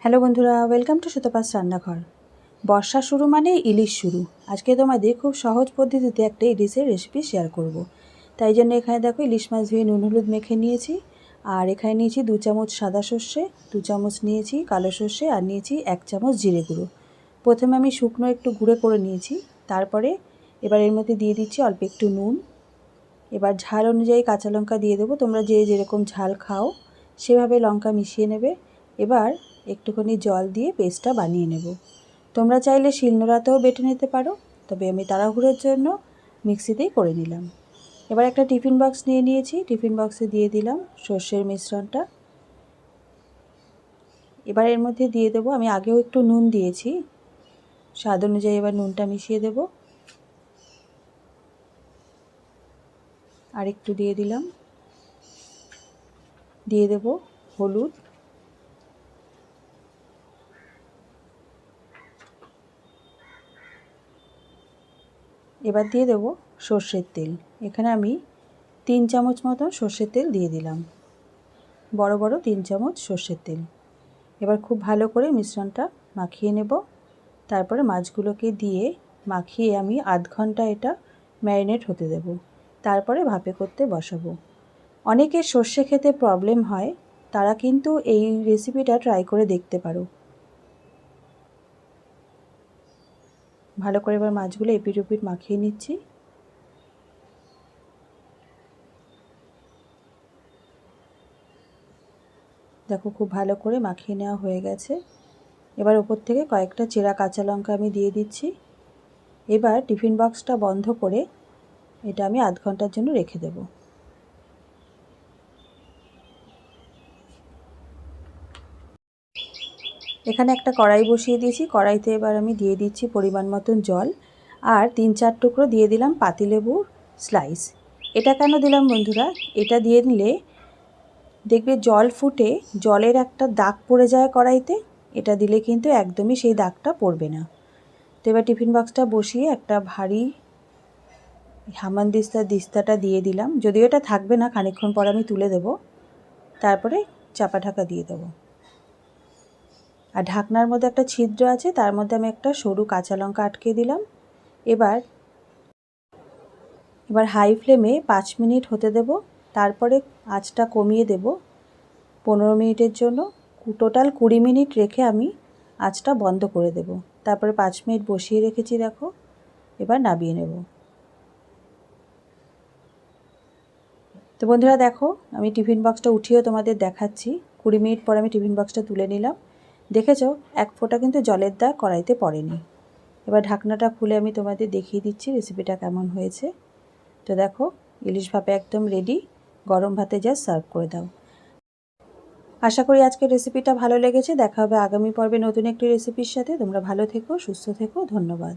Hello বন্ধুরা, welcome to Sutapa's রান্নাঘর। বর্ষা শুরু মানে ইলিশ শুরু। আজকে তোমাদের খুব সহজ পদ্ধতিতে একটা ইলিশের রেসিপি শেয়ার করব। তাই জন্য এখানে দেখো ইলিশ মাছ ধুয়ে নুন হলুদ মেখে নিয়েছি। আর এখানে নিয়েছি 2 চামচ সাদা সর্ষে, 2 চামচ নিয়েছি কালো সর্ষে, আর নিয়েছি 1 চামচ জিরে গুঁড়ো। প্রথমে আমি শুকনো একটু গুঁড়ো করে নিয়েছি। তারপরে এবার এর মধ্যে দিয়ে দিচ্ছি অল্প একটু নুন। এবার ঝাল অনুযায়ী কাঁচা লঙ্কা দিয়ে দেবো। তোমরা যে যেরকম ঝাল খাও সেভাবে লঙ্কা মিশিয়ে নেবে। এবার একটুখানি জল দিয়ে পেস্টটা বানিয়ে নেব। তোমরা চাইলে শিলনোড়াতেও বেটে নিতে পারো, তবে আমি তাড়াহুড়োর জন্য মিক্সিতেই করে নিলাম। এবার একটা টিফিন বক্স নিয়ে নিয়েছি, টিফিন বক্সে দিয়ে দিলাম সর্ষের মিশ্রণটা। এবার এর মধ্যে দিয়ে দেবো, আমি আগেও একটু নুন দিয়েছি, স্বাদ অনুযায়ী এবার নুনটা মিশিয়ে দেব। আর একটু দিয়ে দিলাম, দিয়ে দেব হলুদ, এবার দিয়ে দেব সর্ষের তেল। এখানে আমি 3 চামচ মতো সর্ষের তেল দিয়ে দিলাম, বড় বড় 3 চামচ সর্ষের তেল। এবার খুব ভালো করে মিশ্রণটা মাখিয়ে নেব। তারপরে মাছগুলোকে দিয়ে মাখিয়ে আমি আধ ঘন্টা এটা ম্যারিনেট হতে দেব। তারপরে ভাপে করতে বসাবো। অনেকের সর্ষে খেতে প্রবলেম হয়, তারা কিন্তু এই রেসিপিটা ট্রাই করে দেখতে পারো। ভালো করে এবার মাছগুলো এপিট ওপিট মাখিয়ে নিচ্ছি। দেখো খুব ভালো করে মাখিয়ে নেওয়া হয়ে গেছে। এবার ওপর থেকে কয়েকটা চেরা কাঁচা লঙ্কা আমি দিয়ে দিচ্ছি। এবার টিফিন বক্সটা বন্ধ করে এটা আমি আধ ঘন্টার জন্য রেখে দেব। এখানে একটা কড়াই বসিয়ে দিয়েছি। কড়াইতে এবার আমি দিয়ে দিচ্ছি পরিমাণ মতন জল, আর 3-4 টুকরো দিয়ে দিলাম পাতিলেবুর স্লাইস। এটা কেন দিলাম বন্ধুরা, এটা দিয়ে নিলে দেখবে জল ফুটে জলের একটা দাগ পড়ে যায় কড়াইতে, এটা দিলে কিন্তু একদমই সেই দাগটা পড়বে না। তো এবার টিফিন বক্সটা বসিয়ে একটা ভারী দিস্তাটা দিয়ে দিলাম। যদিও এটা থাকবে না, খানিকক্ষণ পর আমি তুলে দেব। তারপরে চাপা ঢাকা দিয়ে দেবো। আর ঢাকনার মধ্যে একটা ছিদ্র আছে, তার মধ্যে আমি একটা সরু কাঁচা লঙ্কা আটকে দিলাম। এবার হাই ফ্লেমে 5 মিনিট হতে দেব। তারপরে আঁচটা কমিয়ে দেব 15 মিনিটের জন্য। টোটাল 20 মিনিট রেখে আমি আঁচটা বন্ধ করে দেব। তারপরে 5 মিনিট বসিয়ে রেখেছি, দেখো এবার নামিয়ে নেব। তো বন্ধুরা দেখো, আমি টিফিন বক্সটা উঠিয়েও তোমাদের দেখাচ্ছি। 20 মিনিট পর আমি টিফিন বক্সটা তুলে নিলাম। দেখেছো এক ফোঁটা কিন্তু জলের দাগ কড়াইতে পড়েনি। এবার ঢাকনাটা খুলে আমি তোমাদের দেখিয়ে দিচ্ছি রেসিপিটা কেমন হয়েছে। তো দেখো ইলিশ ভাপা একদম রেডি। গরম ভাতে জাস্ট সার্ভ করে দাও। আশা করি আজকের রেসিপিটা ভালো লেগেছে। দেখা হবে আগামী পর্বে নতুন একটি রেসিপির সাথে। তোমরা ভালো থেকো, সুস্থ থেকো। ধন্যবাদ।